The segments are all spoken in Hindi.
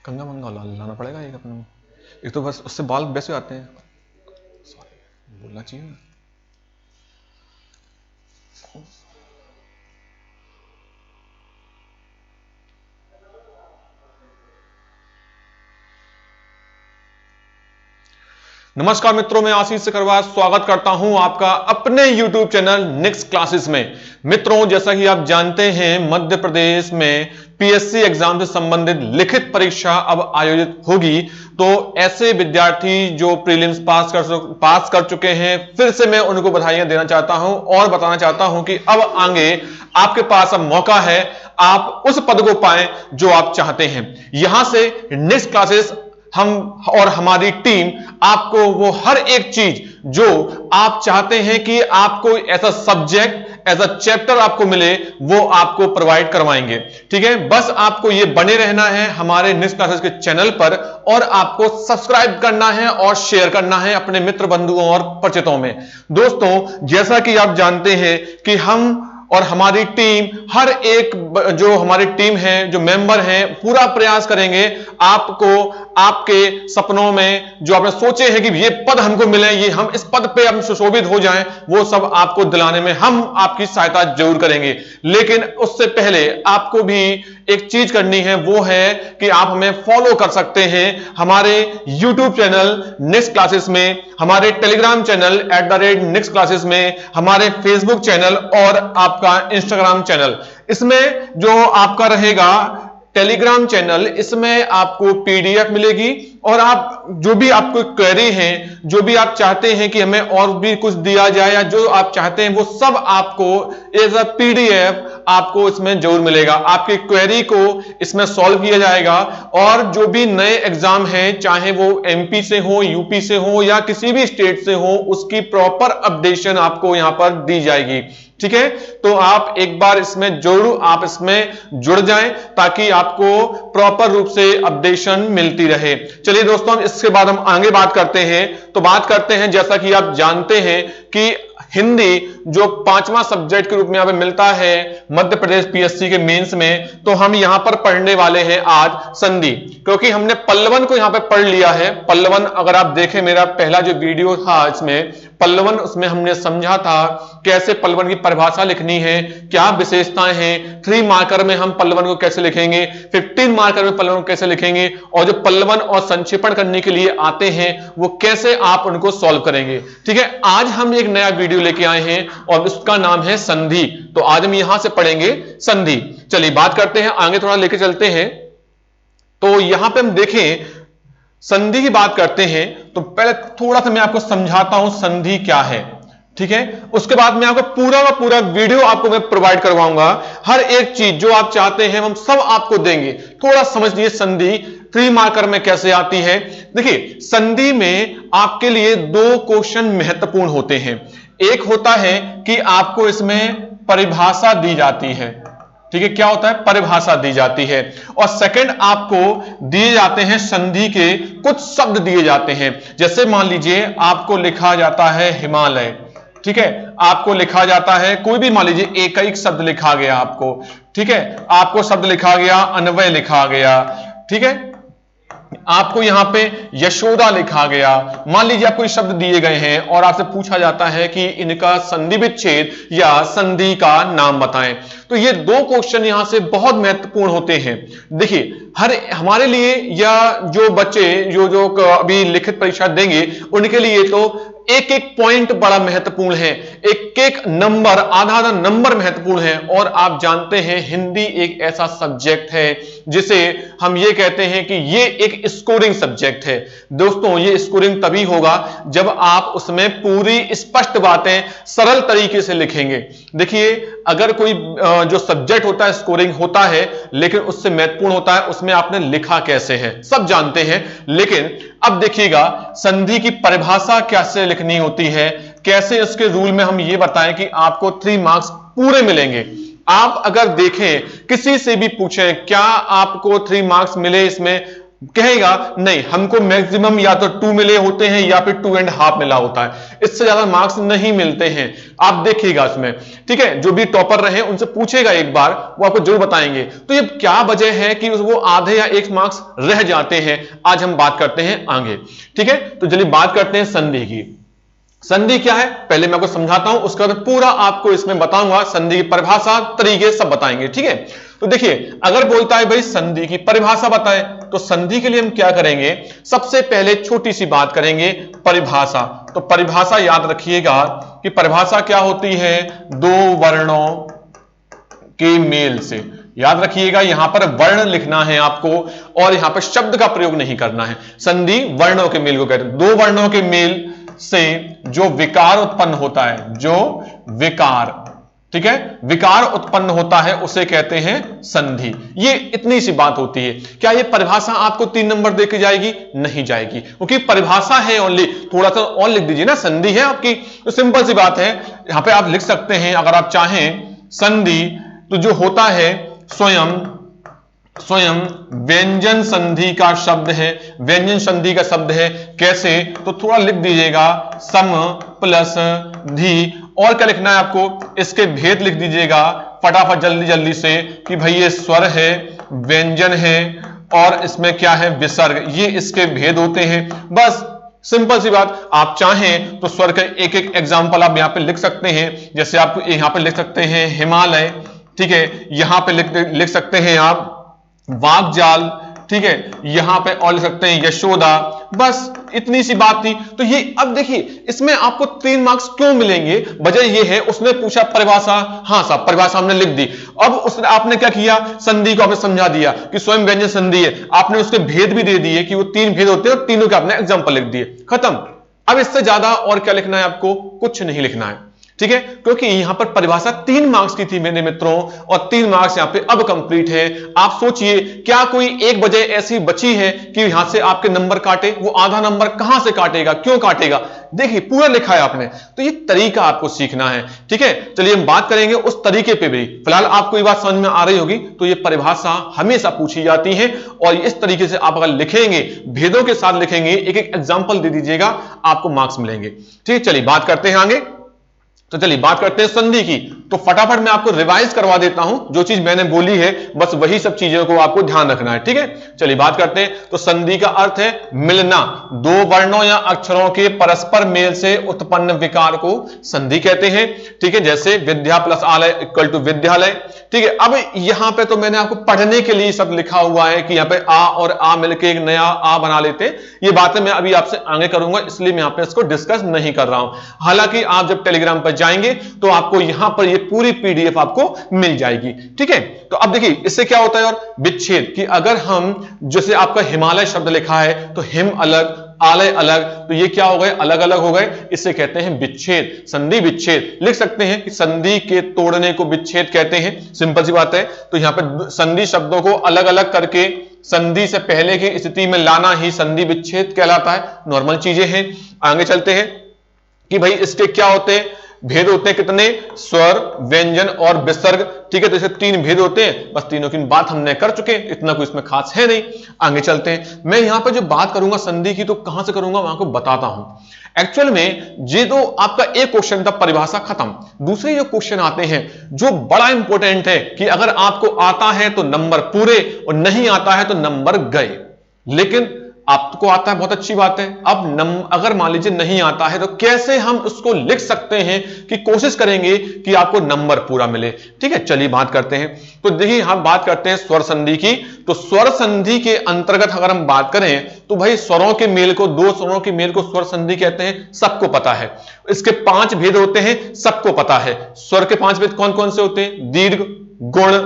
कंगा मंगा लाना पड़ेगा एक अपने में। एक तो बस उससे बाल वैसे आते हैं, सॉरी बोलना चाहिए ना। नमस्कार मित्रों, मैं आशीष सकरवार स्वागत करता हूं आपका अपने YouTube चैनल निक्स क्लासेस में। मित्रों, जैसा कि आप जानते हैं, मध्य प्रदेश में पीएससी एग्जाम से संबंधित लिखित परीक्षा अब आयोजित होगी। तो ऐसे विद्यार्थी जो प्रीलिम्स पास कर चुके हैं, फिर से मैं उनको बधाइयां देना चाहता हूं और बताना चाहता हूं कि अब आगे आपके पास अब मौका है, आप उस पद को पाएं जो आप चाहते हैं। यहां से निक्स क्लासेस हम और हमारी टीम आपको वो हर एक चीज जो आप चाहते हैं कि आपको ऐसा सब्जेक्ट, ऐसा चैप्टर आपको मिले, वो आपको प्रोवाइड करवाएंगे। ठीक है, बस आपको ये बने रहना है हमारे निक्स क्लासेस के चैनल पर और आपको सब्सक्राइब करना है और शेयर करना है अपने मित्र बंधुओं और परिचितों में। दोस्तों, जैसा कि आप जानते हैं कि हम और हमारी टीम, हर एक जो हमारी टीम है, जो मेंबर हैं, पूरा प्रयास करेंगे आपको आपके सपनों में जो आपने सोचे हैं कि ये पद हमको मिले, ये हम इस पद पे हम सुशोभित हो जाएं, वो सब आपको दिलाने में हम आपकी सहायता जरूर करेंगे। लेकिन उससे पहले आपको भी एक चीज करनी है, वो है कि आप हमें फॉलो कर सकते हैं हमारे YouTube चैनल निक्स क्लासेस में, हमारे टेलीग्राम चैनल @निक्स क्लासेस में, हमारे फेसबुक चैनल और आपका इंस्टाग्राम चैनल। इसमें जो आपका रहेगा टेलीग्राम चैनल, इसमें आपको पीडीएफ मिलेगी और आप जो भी आपको क्वेरी है, जो भी आप चाहते हैं कि हमें और भी कुछ दिया जाए या जो आप चाहते हैं, वो सब आपको एज अ पीडीएफ आपको इसमें जरूर मिलेगा। आपकी क्वेरी को इसमें सॉल्व किया जाएगा और जो भी नए एग्जाम हैं, चाहे वो एमपी से हो, यूपी से हो या किसी भी स्टेट से हो, उसकी प्रॉपर अपडेशन आपको यहां पर दी जाएगी। ठीक है, तो आप एक बार इसमें जरूर आप इसमें जुड़ जाएं ताकि आपको प्रॉपर रूप से अपडेशन मिलती रहे। चलिए दोस्तों, इसके बाद हम आगे बात करते हैं। तो बात करते हैं, जैसा कि आप जानते हैं कि हिंदी जो 5वां सब्जेक्ट के रूप में यहां पे मिलता है मध्य प्रदेश पीएससी के मेंस में, तो हम यहां पर पढ़ने वाले हैं आज संधि, क्योंकि हमने पल्लवन को यहां पे पढ़ लिया है। पल्लवन, अगर आप देखें मेरा पहला जो वीडियो था इसमें पल्लवन, उसमें हमने समझा था कैसे पल्लवन की परिभाषा लिखनी है, क्या विशेषताएं हैं, 3 मार्कर में हम पल्लवन को कैसे लिखेंगे, 15 मार्कर में पल्लवन को कैसे लिखेंगे, और जो पल्लवन और संक्षेपण करने के लिए आते हैं वो कैसे आप उनको सॉल्व करेंगे। ठीक है, आज हम एक नया वीडियो लेके आए हैं और उसका नाम है संधि। तो आज हम यहां से पढ़ेंगे संधि। चलिए बात करते हैं, आगे थोड़ा लेके चलते हैं। तो यहां पे हम देखें, संधि की बात करते हैं तो पहले थोड़ा सा मैं आपको समझाता हूं संधि क्या है। ठीक है, उसके बाद मैं आपको पूरा का पूरा वीडियो आपको मैं प्रोवाइड करवाऊंगा। हर एक चीज जो आप चाहते हैं हम सब आपको देंगे। थोड़ा समझ लीजिए संधि 3 मार्कर में कैसे आती है। देखिए, संधि में आपके लिए 2 क्वेश्चन महत्वपूर्ण होते हैं। एक होता है कि आपको इसमें परिभाषा दी जाती है। ठीक है, क्या होता है, परिभाषा दी जाती है। और सेकंड, आपको दिए जाते हैं संधि के कुछ शब्द दिए जाते हैं। जैसे मान लीजिए आपको लिखा जाता है हिमालय। ठीक है, आपको लिखा जाता है कोई भी, मान लीजिए एक शब्द लिखा गया आपको। ठीक है, आपको शब्द लिखा गया, अन्वय लिखा गया। ठीक है, आपको यहां पे यशोदा लिखा गया। मान लीजिए आपको शब्द दिए गए हैं और आपसे पूछा जाता है कि इनका संधि विच्छेद या संधि का नाम बताएं। तो ये 2 क्वेश्चन यहां से बहुत महत्वपूर्ण होते हैं। देखिए, हमारे लिए या जो बच्चे जो अभी लिखित परीक्षा देंगे उनके लिए तो एक एक पॉइंट बड़ा महत्वपूर्ण है, एक एक नंबर, आधा आधा नंबर महत्वपूर्ण है। और आप जानते हैं हिंदी एक ऐसा सब्जेक्ट है जिसे हम ये कहते हैं कि ये एक स्कोरिंग सब्जेक्ट है। दोस्तों, ये स्कोरिंग तभी होगा जब आप उसमें पूरी स्पष्ट बातें सरल तरीके से लिखेंगे। देखिए, अगर कोई जो सब्जेक्ट होता है स्कोरिंग होता है, लेकिन उससे महत्वपूर्ण होता है उसमें आपने लिखा कैसे है, सब जानते हैं। लेकिन अब देखिएगा, संधि की परिभाषा कैसे लिखनी होती है, कैसे इसके रूल में हम ये बताएं कि आपको 3 मार्क्स पूरे मिलेंगे। आप अगर देखें, किसी से भी पूछें क्या आपको 3 मार्क्स मिले इसमें, कहेगा नहीं, हमको मैक्सिमम या तो 2 मिले होते हैं या फिर 2.5 मिला होता है, इससे ज्यादा मार्क्स नहीं मिलते हैं। आप देखिएगा इसमें, ठीक है, जो भी टॉपर रहे उनसे पूछेगा एक बार, वो आपको जरूर बताएंगे। तो ये क्या वजह है कि वो आधे या 1 मार्क्स रह जाते हैं, आज हम बात करते हैं आगे। ठीक है, तो चलिए बात करते हैं संधि की। संधि क्या है पहले मैं आपको समझाता हूं, उसके बाद पूरा आपको इसमें बताऊंगा, संधि की परिभाषा, तरीके सब बताएंगे। ठीक है, तो देखिए अगर बोलता है भाई संधि की परिभाषा बताए, तो संधि के लिए हम क्या करेंगे, सबसे पहले छोटी सी बात करेंगे, परिभाषा। तो परिभाषा याद रखिएगा कि परिभाषा क्या होती है, 2 वर्णों के मेल से। याद रखिएगा यहां पर वर्ण लिखना है आपको और यहां पर शब्द का प्रयोग नहीं करना है। संधि वर्णों के मेल को कहते हैं, 2 वर्णों के मेल से जो विकार उत्पन्न होता है, जो विकार, ठीक है, विकार उत्पन्न होता है उसे कहते हैं संधि। ये इतनी सी बात होती है। क्या ये परिभाषा आपको 3 नंबर देके जाएगी? नहीं जाएगी, क्योंकि परिभाषा है ओनली। थोड़ा सा और लिख दीजिए ना, संधि है आपकी, तो सिंपल सी बात है, यहां पे आप लिख सकते हैं अगर आप चाहें, संधि तो जो होता है स्वयं व्यंजन संधि का शब्द है, व्यंजन संधि का शब्द है। कैसे? तो थोड़ा लिख दीजिएगा, सम प्लस धी, और क्या लिखना है आपको, इसके भेद लिख दीजिएगा फटाफट जल्दी जल्दी से, कि भाई ये स्वर है, व्यंजन है, और इसमें क्या है, विसर्ग, ये इसके भेद होते हैं। बस सिंपल सी बात। आप चाहें तो स्वर का एक एक एग्जाम्पल आप यहां पे लिख सकते हैं, जैसे आप यहां पे लिख सकते हैं हिमालय, ठीक है, यहां पे लिख सकते हैं आप वागजाल, ठीक है, यहां पे और लिख सकते हैं यशोदा। बस इतनी सी बात थी। तो ये अब देखिए इसमें आपको 3 मार्क्स क्यों मिलेंगे, वजह ये है, उसने पूछा परिभाषा, हाँ साहब परिभाषा हमने लिख दी। अब उसने आपने क्या किया, संधि को आपने समझा दिया कि स्वयं व्यंजन संधि है, आपने उसके भेद भी दे दिए कि वो 3 भेद होते हैं और तीनों के आपने एग्जाम्पल लिख दिए, खत्म। अब इससे ज्यादा और क्या लिखना है आपको, कुछ नहीं लिखना है। ठीक है, क्योंकि यहां पर परिभाषा 3 मार्क्स की थी मेरे मित्रों, और 3 मार्क्स यहां पे अब कंप्लीट है। आप सोचिए क्या कोई एक वजह ऐसी बची है कि यहां से आपके नंबर काटे, वो आधा नंबर कहां से काटेगा, क्यों काटेगा? देखिए पूरा लिखा है आपने, तो ये तरीका आपको सीखना है। ठीक है, चलिए हम बात करेंगे उस तरीके पे भी। फिलहाल आपको ये बात समझ में आ रही होगी, तो ये परिभाषा हमेशा पूछी जाती है, और इस तरीके से आप अगर लिखेंगे, भेदों के साथ लिखेंगे, एक एक एग्जाम्पल दे दीजिएगा, आपको मार्क्स मिलेंगे। ठीक है, चलिए बात करते हैं आगे। तो चलिए बात करते हैं संधि की। तो फटाफट मैं आपको रिवाइज करवा देता हूं, जो चीज मैंने बोली है बस वही सब चीजों को आपको ध्यान रखना है। ठीक है, चलिए बात करते हैं। तो संधि का अर्थ है मिलना, 2 वर्णों या अक्षरों के परस्पर मेल से उत्पन्न विकार को संधि कहते हैं। ठीक है, जैसे विद्या प्लस आलय इक्वल टू विद्यालय। ठीक है, अब यहां पे तो मैंने आपको पढ़ने के लिए सब लिखा हुआ है कि यहां पे आ और आ मिलकर एक नया आ बना लेते हैं। ये बातें मैं अभी आपसे आगे करूंगा, इसलिए मैं यहां पे इसको डिस्कस नहीं कर रहा हूं। हालांकि आप जब टेलीग्राम पर जाएंगे तो आपको यहां पर ये पूरी पीडीएफ आपको मिल जाएगी। ठीक है, तो अब देखिए इससे क्या होता है, और विच्छेद, कि अगर हम जैसे आपका हिमालय शब्द लिखा है तो हिम अलग आलय अलग, तो ये क्या हो गए, अलग अलग हो गए, इससे कहते हैं विच्छेद, संधि विच्छेद। लिख सकते हैं कि संधि के तोड़ने को विच्छेद कहते हैं, सिंपल सी बात है। तो यहां पर संधि शब्दों को अलग अलग करके संधि से पहले की स्थिति में लाना ही संधि विच्छेद कहलाता है। नॉर्मल चीजें हैं। आगे चलते हैं कि भाई इसके क्या होते हैं, भेद होते हैं कितने, स्वर, व्यंजन और विसर्ग। ठीक है, तो इसे 3 भेद होते हैं, बस तीनों की बात हमने कर चुके, इतना कोई इसमें खास है नहीं। आगे चलते हैं। मैं यहां पर जो बात करूंगा संधि की, तो कहां से करूंगा मैं आपको बताता हूं। एक्चुअल में ये तो आपका एक क्वेश्चन था, परिभाषा खत्म। दूसरे जो क्वेश्चन आते हैं जो बड़ा इंपॉर्टेंट है, कि अगर आपको आता है तो नंबर पूरे, और नहीं आता है तो नंबर गए। लेकिन आपको आता है, बहुत अच्छी बात है। अब अगर मान लीजिए नहीं आता है, तो कैसे हम उसको लिख सकते हैं कि कोशिश करेंगे कि आपको नंबर पूरा मिले। ठीक है, चलिए बात करते हैं। तो देखिए हम बात करते हैं स्वर संधि की। तो स्वर संधि के अंतर्गत अगर हम बात करें, तो भाई स्वरों के मेल को, 2 स्वरों के मेल को स्वर संधि कहते हैं, सबको पता है। इसके 5 भेद होते हैं, सबको पता है। स्वर के 5 भेद कौन कौन से होते हैं, दीर्घ, गुण,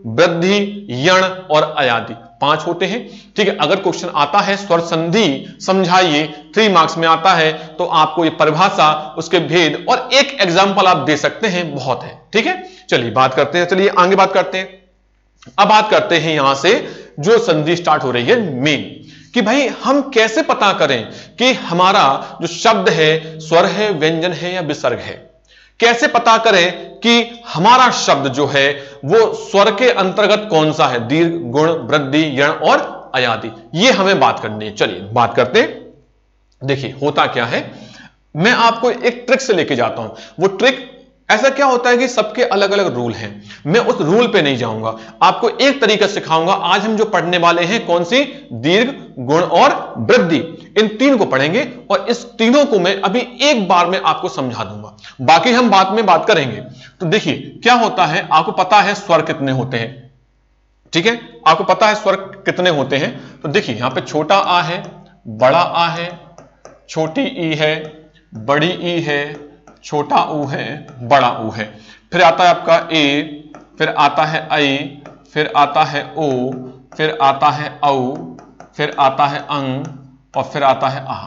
वृद्धि, यण और अयादि, 5 होते हैं। ठीक है, अगर क्वेश्चन आता है स्वर संधि समझाइए, 3 मार्क्स में आता है, तो आपको ये परिभाषा, उसके भेद और एक एग्जांपल आप दे सकते हैं, बहुत है। ठीक है, चलिए बात करते हैं, चलिए आगे बात करते हैं। अब बात करते हैं यहां से जो संधि स्टार्ट हो रही है मेन, कि भाई हम कैसे पता करें कि हमारा जो शब्द है स्वर है, व्यंजन है या विसर्ग है। कैसे पता करें कि हमारा शब्द जो है वो स्वर के अंतर्गत कौन सा है, दीर्घ, गुण, वृद्धि, यण और आयादी, ये हमें बात करनी है। चलिए बात करते हैं। देखिए होता क्या है, मैं आपको एक ट्रिक से लेके जाता हूं। वो ट्रिक ऐसा क्या होता है कि सबके अलग अलग रूल हैं, मैं उस रूल पे नहीं जाऊंगा, आपको एक तरीका सिखाऊंगा। आज हम जो पढ़ने वाले हैं कौन सी, दीर्घ, गुण और वृद्धि, इन तीन को पढ़ेंगे और इस तीनों को मैं अभी एक बार में आपको समझा दूंगा, बाकी हम बाद में बात करेंगे। तो देखिए क्या होता है, आपको पता है स्वर कितने होते हैं, ठीक है, आपको पता है स्वर कितने होते हैं। तो देखिए यहां पे छोटा आ है, बड़ा आ है, छोटी ई है, बड़ी ई है, छोटा ऊ है, बड़ा ऊ है। फिर आता है आपका ए, फिर आता है आई, फिर आता है ओ, फिर आता है औ, फिर आता है अंग और फिर आता है आह।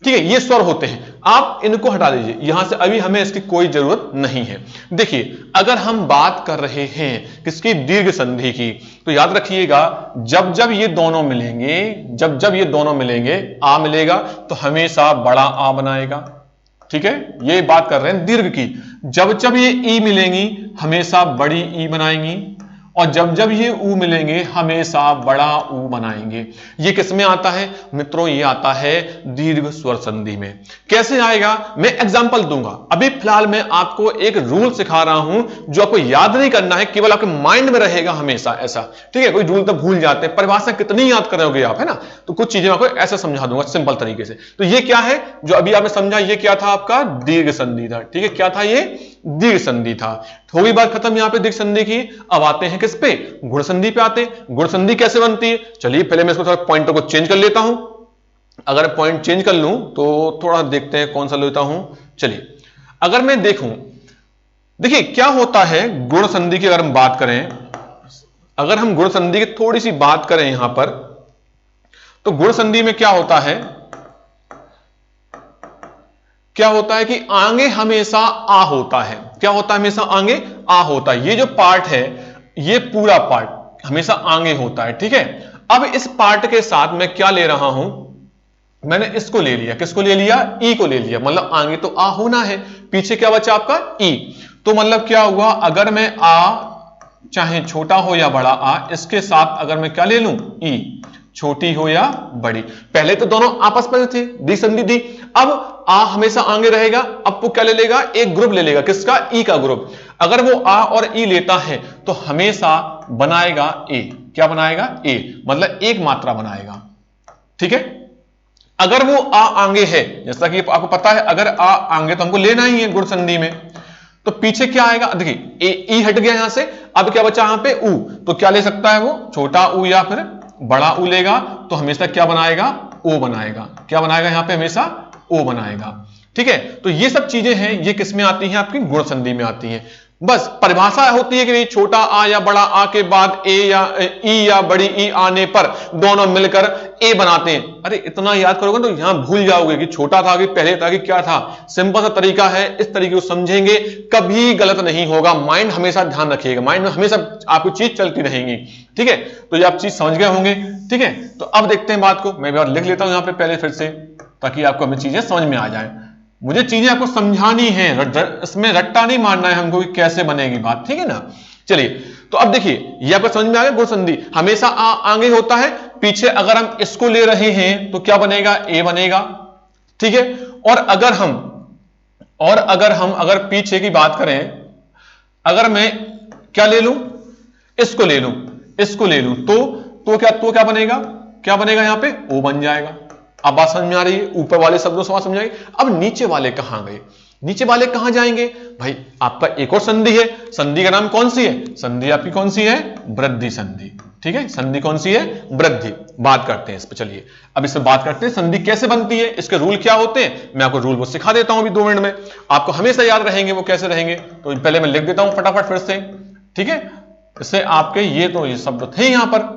ठीक है, ये स्वर होते हैं, आप इनको हटा दीजिए यहां से, अभी हमें इसकी कोई जरूरत नहीं है। देखिए अगर हम बात कर रहे हैं किसकी, दीर्घ संधि की, तो याद रखिएगा जब जब ये दोनों मिलेंगे, जब जब ये दोनों मिलेंगे, आ मिलेगा तो हमेशा बड़ा आ बनाएगा। ठीक है, ये बात कर रहे हैं दीर्घ की, जब जब ये ई मिलेंगी हमेशा बड़ी ई बनाएंगी, और जब जब ये ऊ मिलेंगे हमेशा बड़ा ऊ बनाएंगे। ये किस में आता है मित्रों, ये आता है दीर्घ स्वर संधि में। कैसे आएगा, मैं एग्जांपल दूंगा। अभी फिलहाल मैं आपको एक रूल सिखा रहा हूं जो आपको याद नहीं करना है, केवल आपके माइंड में रहेगा हमेशा ऐसा। ठीक है, कोई रूल तो भूल जाते हैं, परिभाषा कितनी याद करोगे आप, है ना। तो कुछ चीजें आपको ऐसा समझा दूंगा सिंपल तरीके से। तो ये क्या है जो अभी आपने समझा, ये क्या था आपका दीर्घ संधि था। ठीक है, क्या था ये, दीर्घ संधि था। थोड़ी बात खत्म यहां पे दीर्घ संधि की। अब आते हैं किस पे, गुण संधि पे आते हैं। गुण संधि कैसे बनती है, चलिए पहले मैं इसको थोड़ा पॉइंटर को चेंज कर लेता हूं। अगर पॉइंट चेंज कर लूं तो थोड़ा देखते हैं कौन सा लेता हूं। चलिए अगर मैं देखूं, देखिए क्या होता है गुण संधि की, अगर हम बात करें, अगर हम गुण संधि की थोड़ी सी बात करें यहां पर, तो गुण संधि में क्या होता है, क्या होता है कि आगे हमेशा आ होता है। क्या होता है, हमेशा आगे आ होता है। ये जो पार्ट है, ये पूरा पार्ट हमेशा आगे होता है। ठीक है, अब इस पार्ट के साथ मैं क्या ले रहा हूं, मैंने इसको ले लिया, किसको ले लिया, ई को ले लिया। मतलब आगे तो आ होना है, पीछे क्या बचा आपका ई। तो मतलब क्या हुआ, अगर मैं आ चाहे छोटा हो या बड़ा आ, इसके साथ अगर मैं क्या ले लूं, ई, छोटी हो या बड़ी। पहले तो दोनों आपस में थे, दीर्घ संधि थी। अब आ हमेशा आगे रहेगा, अब वो क्या ले लेगा, एक ग्रुप ले लेगा, किसका, ई का ग्रुप। अगर वो आ और ई लेता है तो हमेशा बनाएगा ए। क्या बनाएगा, ए, मतलब एक मात्रा बनाएगा। ठीक है, अगर वो आ आगे है, जैसा कि आपको पता है अगर आ आगे तो हमको लेना ही है गुण संधि में, तो पीछे क्या आएगा, देखिए ई हट गया यहां से, अब क्या बचा यहां पे ऊ। तो क्या ले सकता है वो, छोटा ऊ या फिर बड़ा ऊ लेगा, तो हमेशा क्या बनाएगा, ओ बनाएगा। क्या बनाएगा यहां पे, हमेशा ओ बनाएगा। ठीक है, तो ये सब चीजें हैं, ये किस में आती हैं, आपकी गुण संधि में आती हैं। बस परिभाषा होती है कि छोटा आ या बड़ा आ के बाद ए या ई या बड़ी ई आने पर दोनों मिलकर ए बनाते हैं। अरे इतना याद करोगे तो यहां भूल जाओगे कि छोटा था कि पहले था कि क्या था। सिंपल सा तरीका है, इस तरीके को समझेंगे कभी गलत नहीं होगा। माइंड हमेशा ध्यान रखिएगा, माइंड में हमेशा आपको चीज चलती रहेंगी। ठीक है, तो ये आप चीज समझ गए होंगे। ठीक है, तो अब देखते हैं बात को, मैं भी और लिख लेता हूं यहां पे पहले फिर से, ताकि आपको हमें चीजें समझ में आ जाए। मुझे चीजें आपको समझानी है, इसमें रट्टा नहीं मारना है हमको कि कैसे बनेगी बात। ठीक है ना, चलिए तो अब देखिए ये आपको समझ में आ गया, गुण संधि हमेशा आ आगे होता है, पीछे अगर हम इसको ले रहे हैं तो क्या बनेगा, ए बनेगा। ठीक है, और अगर पीछे की बात करें, अगर मैं क्या ले लूं, इसको ले लूं तो क्या बनेगा, यहां पे ओ बन जाएगा। अब बात समझ में आ रही है, ऊपर वाले शब्दों से समझ आएगी। अब नीचे वाले कहां गए, नीचे वाले कहां जाएंगे भाई, आपका एक और संधि है। संधि का नाम कौन सी है, संधि आपकी कौन सी है, वृद्धि संधि। ठीक है, संधि कौन सी है, वृद्धि। बात करते हैं इस पर, चलिए अब इस पर बात करते हैं संधि कैसे बनती है, इसके रूल क्या होते हैं। मैं आपको रूल वो सिखा देता हूं अभी 2 मिनट में, आपको हमेशा याद रहेंगे वो कैसे रहेंगे। तो पहले मैं लिख देता हूं फटाफट फिर से। ठीक है, इससे आपके ये शब्द थे यहां पर।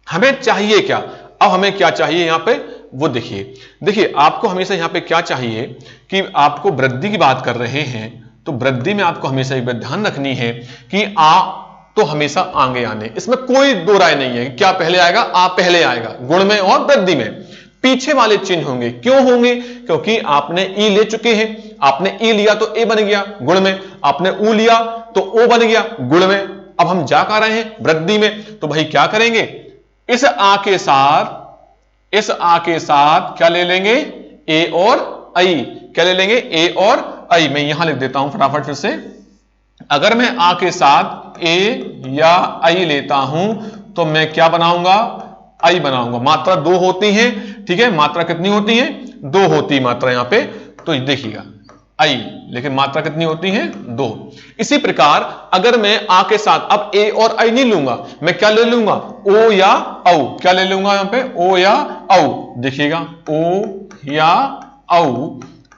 हमें चाहिए क्या, अब हमें क्या चाहिए यहां पे वो देखिए आपको हमेशा यहां पे क्या चाहिए कि आपको वृद्धि की बात कर रहे हैं, तो वृद्धि में आपको हमेशा एक बात ध्यान रखनी है कि आ तो हमेशा आगे आने, इसमें कोई दो राय नहीं है कि क्या पहले आएगा, आ पहले आएगा। गुण में और वृद्धि में पीछे वाले चिन्ह होंगे। क्यों होंगे, क्योंकि आपने ई ले चुके हैं। आपने ई लिया तो ए बन गया गुण में, आपने ऊ लिया तो ओ बन गया गुण में। अब हम जा कर रहे हैं वृद्धि में, तो भाई क्या करेंगे, इस आ के साथ क्या ले लेंगे, ए और आई। क्या ले लेंगे, ए और आई। मैं यहां लिख देता हूं फटाफट फिर से। अगर मैं आ के साथ ए या आई लेता हूं तो मैं क्या बनाऊंगा, आई बनाऊंगा। मात्रा दो होती है, ठीक है, मात्रा कितनी होती है, दो होती मात्रा यहां पे, तो देखिएगा आई, लेकिन मात्रा कितनी होती है, दो। इसी प्रकार अगर मैं आ के साथ अब ए और आई नहीं लूंगा, मैं क्या ले लूंगा, ओ या औ। क्या ले लूंगा यहां पे, ओ या औ। देखिएगा ओ या औ,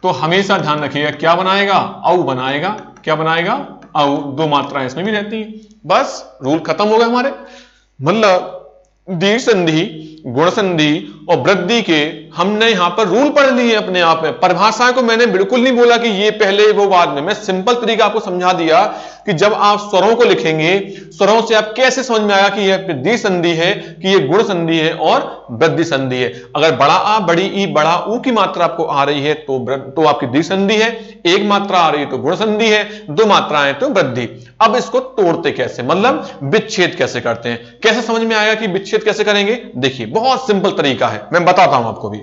तो हमेशा ध्यान रखिएगा क्या बनाएगा, औ बनाएगा। क्या बनाएगा, औ। दो मात्राएं इसमें भी रहती हैं, बस रूल खत्म हो गए हमारे। मतलब दीर्घ संधि, गुण संधि और वृद्धि के हमने यहां पर रूल पढ़ लिए अपने आप में। परिभाषा को मैंने बिल्कुल नहीं बोला कि ये पहले वो बाद में, मैं सिंपल तरीका आपको समझा दिया कि जब आप स्वरों को लिखेंगे, स्वरों से आप कैसे समझ में आया कि यह दीर्घ संधि है, कि यह गुण संधि है और वृद्धि संधि है। अगर बड़ा आ, बड़ी ई, बड़ा ऊ की मात्रा आपको आ रही है तो आपकी दीर्घ संधि है, एक मात्रा आ रही है तो गुण संधि है, दो मात्राएं तो वृद्धि। अब इसको तोड़ते कैसे, मतलब विच्छेद कैसे करते हैं, कैसे समझ में आएगा कि विच्छेद कैसे करेंगे। देखिए बहुत सिंपल तरीका है, मैं बताता हूं आपको भी।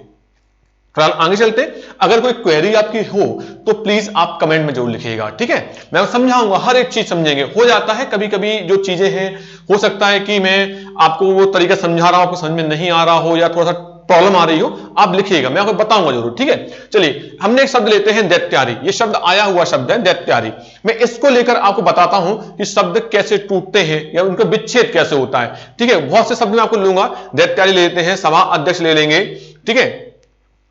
फिलहाल आगे चलते। अगर कोई क्वेरी आपकी हो तो प्लीज आप कमेंट में जरूर लिखिएगा, ठीक है, मैं समझाऊंगा, हर एक चीज समझेंगे। हो जाता है कभी कभी जो चीजें हैं, हो सकता है कि मैं आपको वो तरीका समझा रहा हूं, आपको समझ में नहीं आ रहा हो या थोड़ा सा प्रॉब्लम आ रही हो, आप लिखिएगा, मैं आपको बताऊंगा जरूर, ठीक है। चलिए हमने एक शब्द लेते हैं दैत्यारी, ये शब्द आया हुआ शब्द है दैत्यारी। मैं इसको लेकर आपको बताता हूं कि शब्द कैसे टूटते हैं या उनका विच्छेद कैसे होता है, ठीक है। बहुत से शब्द मैं आपको लूंगा, दैत्यारी लेते हैं, सभा अध्यक्ष ले लेंगे, ठीक है,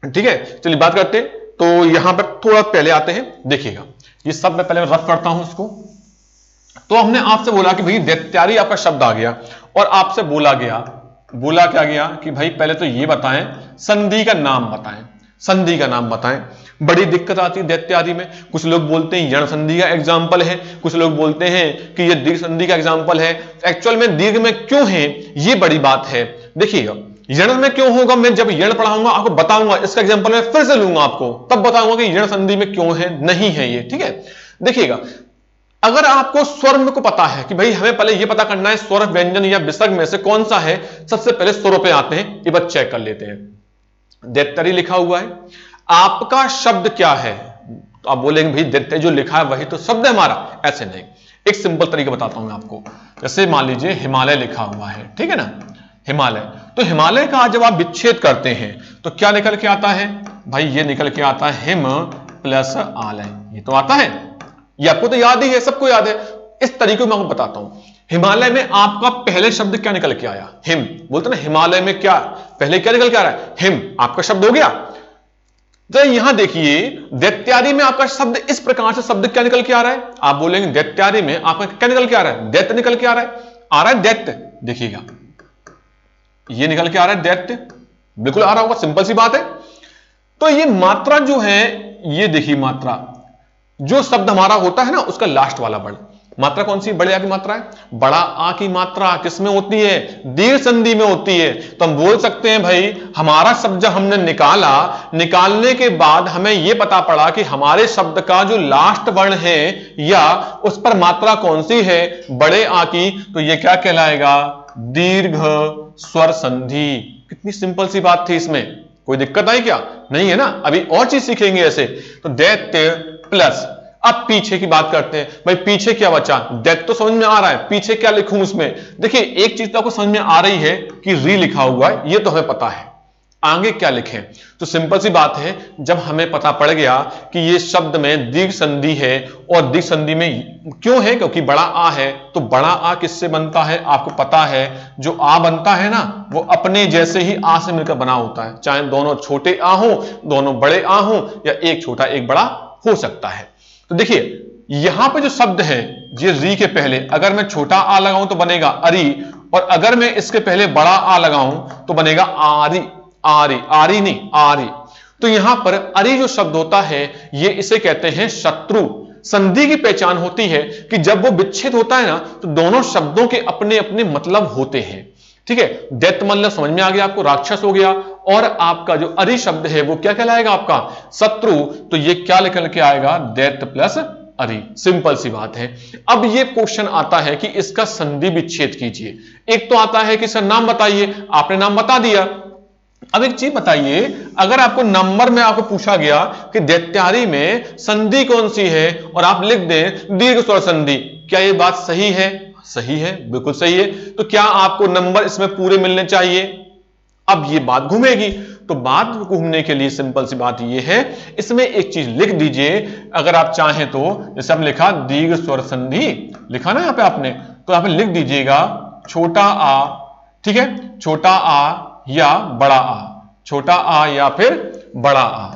ठीक है। चलिए बात करते हैं, तो यहां पर थोड़ा पहले आते हैं, देखिएगा ये शब्द मैं पहले रफ करता हूं इसको। तो हमने आपसे बोला कि भाई दैत्यारी आपका शब्द आ गया, और आपसे बोला क्या गया कि भाई पहले तो ये बताएं, संधि का नाम बताएं, संधि का नाम बताएं। बड़ी दिक्कत आती है दैत्यारी में, कुछ लोग बोलते हैं यण संधि का एग्जाम्पल है, कुछ लोग बोलते हैं कि ये दीर्घ संधि का एग्जाम्पल है। एक्चुअल में दीर्घ में क्यों है, ये बड़ी बात है। देखिएगा यण में क्यों होगा, मैं जब यण पढ़ाऊंगा आपको बताऊंगा, इसका एग्जाम्पल मैं फिर से लूंगा आपको, तब बताऊंगा कि यण संधि में क्यों है, नहीं है ये, ठीक है। देखिएगा अगर आपको स्वर को पता है कि भाई हमें पहले ये पता करना है स्वर व्यंजन या विसर्ग में से कौन सा है, सबसे पहले स्वरों पे आते हैं, ये बात चेक कर लेते हैं। दैत्यारी लिखा हुआ है, आपका शब्द क्या है, तो आप बोलेंगे भाई दैत्यारी जो लिखा है वही तो शब्द है हमारा, ऐसे नहीं। एक सिंपल तरीका बताता हूं मैं आपको। जैसे मान लीजिए हिमालय लिखा हुआ है, ठीक है ना, हिमालय, तो हिमालय का जब आप विच्छेद करते हैं तो क्या निकल के आता है भाई, ये निकल के आता है हिम प्लस आलय, ये तो आता है, ये आपको तो याद ही है, सबको याद है। इस तरीके में आपको बताता हूं, हिमालय में आपका पहले शब्द क्या निकल के आया, हिम। बोलते ना हिमालय में क्या पहले क्या निकल के आ रहा है, हिम, आपका शब्द हो गया। तो यहां देखिए दैत्यारी में आपका शब्द इस प्रकार से शब्द क्या निकल के आ रहा है, आप बोलेंगे दैत्यारी में आपका क्या निकल के आ रहा है, दैत्य निकल के आ रहा है दैत्य। देखिएगा ये निकल के आ रहा है दैत्य, बिल्कुल आ रहा होगा, सिंपल सी बात है। तो ये मात्रा जो है, ये देखिए मात्रा, जो शब्द हमारा होता है ना उसका लास्ट वाला वर्ड, मात्रा कौन सी, बड़े आ की मात्रा है। बड़ा आ की मात्रा किसमें होती है, दीर्घ संधि में होती है। तो हम बोल सकते हैं भाई हमारा शब्द जब हमने निकाला, निकालने के बाद हमें यह पता पड़ा कि हमारे शब्द का जो लास्ट वर्ण है या उस पर मात्रा कौन सी है, बड़े आ की, तो यह क्या कहलाएगा, दीर्घ स्वर संधि। कितनी सिंपल सी बात थी, इसमें कोई दिक्कत आई क्या, नहीं है ना। अभी और चीज सीखेंगे ऐसे। तो दैत्य प्लस, अब पीछे की बात करते हैं, भाई पीछे क्या बचा, दैत्य तो समझ में आ रहा है, पीछे क्या लिखूं उसमें। देखिए एक चीज तो आपको समझ में आ रही है कि री लिखा हुआ है, ये तो हमें पता है, आगे क्या लिखें। तो सिंपल सी बात है, जब हमें पता पड़ गया कि ये शब्द में दीर्घ संधि है, और दीर्घ संधि में क्यों है, क्योंकि बड़ा आ है, तो बड़ा आ किससे बनता है आपको पता है, जो आ बनता है ना वो अपने जैसे ही आ से मिलकर बना होता है, चाहे दोनों छोटे आ हो, दोनों बड़े आ हो, या एक छोटा एक बड़ा हो सकता है। तो देखिए यहां पे जो शब्द है, ये री के पहले अगर मैं छोटा आ लगाऊं तो बनेगा अरी, और अगर मैं इसके पहले बड़ा आ लगाऊं तो बनेगा आरी, आरी, आरी नहीं आरी। तो यहां पर अरी जो शब्द होता है, ये इसे कहते हैं शत्रु। संधि की पहचान होती है कि जब वो विच्छेद होता है ना, तो दोनों शब्दों के अपने अपने मतलब होते हैं, ठीक है। दैत्य मतलब समझ में आ गया आपको, राक्षस हो गया, और आपका जो अरि शब्द है वो क्या कहलाएगा आपका, शत्रु। तो ये क्या निकल के आएगा, दैत्य प्लस अरि। सिंपल सी बात है। अब ये क्वेश्चन आता है कि इसका संधि विच्छेद कीजिए। एक तो आता है कि सर नाम बताइए, आपने नाम बता दिया। अब एक चीज बताइए, अगर आपको नंबर में आपको पूछा गया कि दैत्यारी में संधि कौन सी है और आप लिख दें दीर्घ स्वर संधि, क्या ये बात सही है? सही है, बिल्कुल सही है। तो क्या आपको नंबर इसमें पूरे मिलने चाहिए? अब ये बात घूमेगी। तो बात घूमने के लिए सिंपल सी बात ये है, इसमें एक चीज लिख दीजिए अगर आप चाहें तो। जैसे आप लिखा दीर्घ स्वर संधि, लिखा ना यहां पे आपने, तो यहां पे लिख दीजिएगा छोटा आ, ठीक है, छोटा आ या बड़ा आ, छोटा आ या फिर बड़ा आ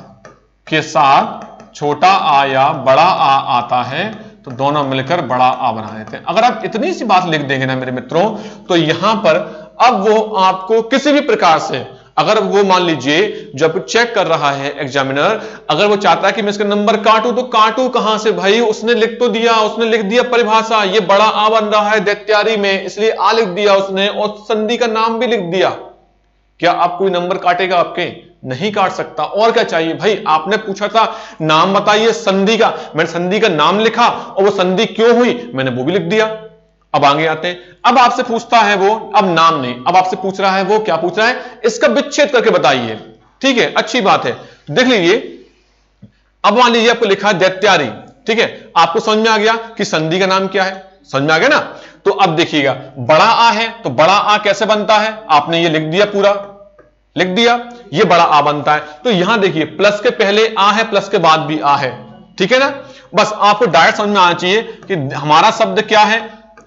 के साथ छोटा आ या बड़ा आ आता है तो दोनों मिलकर बड़ा आ बना देते हैं। अगर आप इतनी सी बात लिख देंगे ना मेरे मित्रों, तो यहां पर अब वो आपको किसी भी प्रकार से, अगर वो मान लीजिए जब चेक कर रहा है एग्जामिनर, अगर वो चाहता है कि मैं इसका नंबर काटूं, तो काटूं कहां से भाई? उसने लिख तो दिया, उसने लिख दिया परिभाषा, ये बड़ा आ बन रहा है दैत्यारी में, इसलिए आ लिख दिया उसने और संधि का नाम भी लिख दिया। क्या आप कोई नंबर काटेगा? आपके नहीं काट सकता। और क्या चाहिए भाई? आपने पूछा था नाम बताइए संधि का, मैंने संधि का नाम लिखा और वो संधि क्यों हुई मैंने वो भी लिख दिया। अब आगे आते हैं। अब आपसे पूछता है वो, अब नाम नहीं, अब आपसे पूछ रहा है वो, क्या पूछ रहा है? इसका विच्छेद करके बताइए। ठीक है, अच्छी बात है, देख लीजिए। अब मान लीजिए आपको लिखा है दैत्यारी, ठीक है, आपको समझ में आ गया कि संधि का नाम क्या है, समझ में आ गया ना? तो अब देखिएगा बड़ा आ है, तो बड़ा आ कैसे बनता है? आपने ये लिख दिया, पूरा लिख दिया, ये बड़ा आ बनता है। तो यहां देखिए प्लस के पहले आ है, प्लस के बाद भी आ है, ठीक है ना? बस आपको डायरेक्ट समझ में आना चाहिए कि हमारा शब्द क्या है,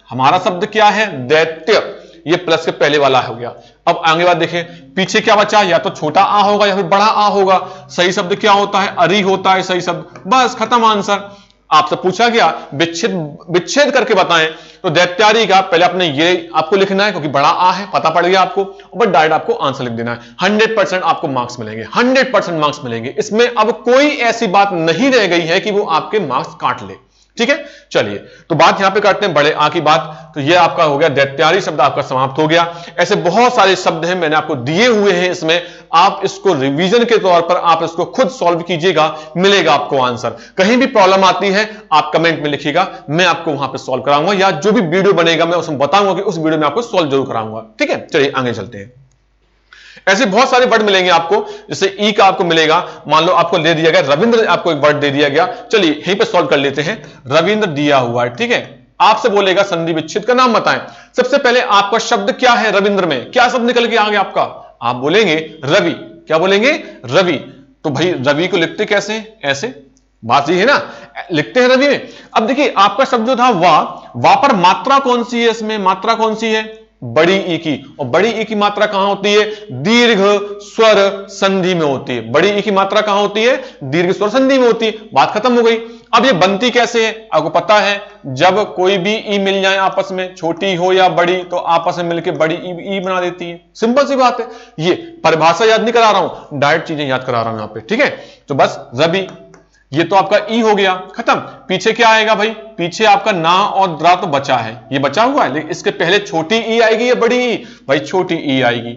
हमारा शब्द क्या है? दैत्य। ये प्लस के पहले वाला हो गया। अब आगे बात देखें, पीछे क्या बचा? या तो छोटा आ होगा या फिर बड़ा आ होगा। सही शब्द क्या होता है? अरि होता है सही शब्द। बस खत्म आंसर। आपसे पूछा गया विच्छेद करके बताएं, तो दैत्यारी का पहले आपने ये आपको लिखना है क्योंकि बड़ा आ है, पता पड़ गया आपको, बट डायरेक्ट आपको आंसर लिख देना है। 100% आपको मार्क्स मिलेंगे, 100% मार्क्स मिलेंगे। इसमें अब कोई ऐसी बात नहीं रह गई है कि वो आपके मार्क्स काट ले। ठीक है, चलिए तो बात यहां पे करते हैं बड़े आ की बात। तो ये आपका हो गया दैत्यारी शब्द आपका समाप्त हो गया। ऐसे बहुत सारे शब्द हैं मैंने आपको दिए हुए हैं, इसमें आप इसको रिवीजन के तौर पर आप इसको खुद सॉल्व कीजिएगा, मिलेगा आपको आंसर। कहीं भी प्रॉब्लम आती है आप कमेंट में लिखिएगा, मैं आपको वहां पे सॉल्व कराऊंगा, या जो भी वीडियो बनेगा मैं उसमें बताऊंगा कि उस वीडियो में आपको सॉल्व जरूर कराऊंगा। ठीक है, चलिए आगे चलते हैं। ऐसे बहुत सारे वर्ड मिलेंगे आपको, जैसे ई का आपको मिलेगा, मान लो आपको दे दिया गया रविंद्र, आपको एक वर्ड दे दिया गया, चलिए यहीं पे सॉल्व कर लेते हैं। रविंद्र दिया हुआ है, ठीक है, आपसे बोलेगा संधि विच्छेद का नाम बताएं। सबसे पहले आपका शब्द क्या है रविंद्र में, क्या शब्द निकल के आ गया आपका? आप बोलेंगे रवि। क्या बोलेंगे? रवि। तो भाई रवि को लिखते कैसे? ऐसे, बात यही है ना, लिखते हैं रवि में। अब देखिए आपका शब्द जो था वाह पर मात्रा कौन सी है? इसमें मात्रा कौन सी है? बड़ी ई की। और बड़ी ई की मात्रा कहां होती है? दीर्घ स्वर संधि में होती है। बड़ी ई की मात्रा कहां होती है? दीर्घ स्वर संधि में होती है। बात खत्म हो गई। अब ये बनती कैसे है? आपको पता है, जब कोई भी ई मिल जाए आपस में, छोटी हो या बड़ी, तो आपस में मिलकर बड़ी ई बना देती है। सिंपल सी बात है। ये परिभाषा याद नहीं करा रहा हूं, डायरेक्ट चीजें याद करा रहा हूं यहां पे। ठीक है, तो बस रवि, ये तो आपका ई हो गया, खत्म। पीछे क्या आएगा भाई? पीछे आपका ना और द्रा तो बचा है, ये बचा हुआ है, लेकिन इसके पहले छोटी ई आएगी या बड़ी ई? भाई छोटी ई आएगी।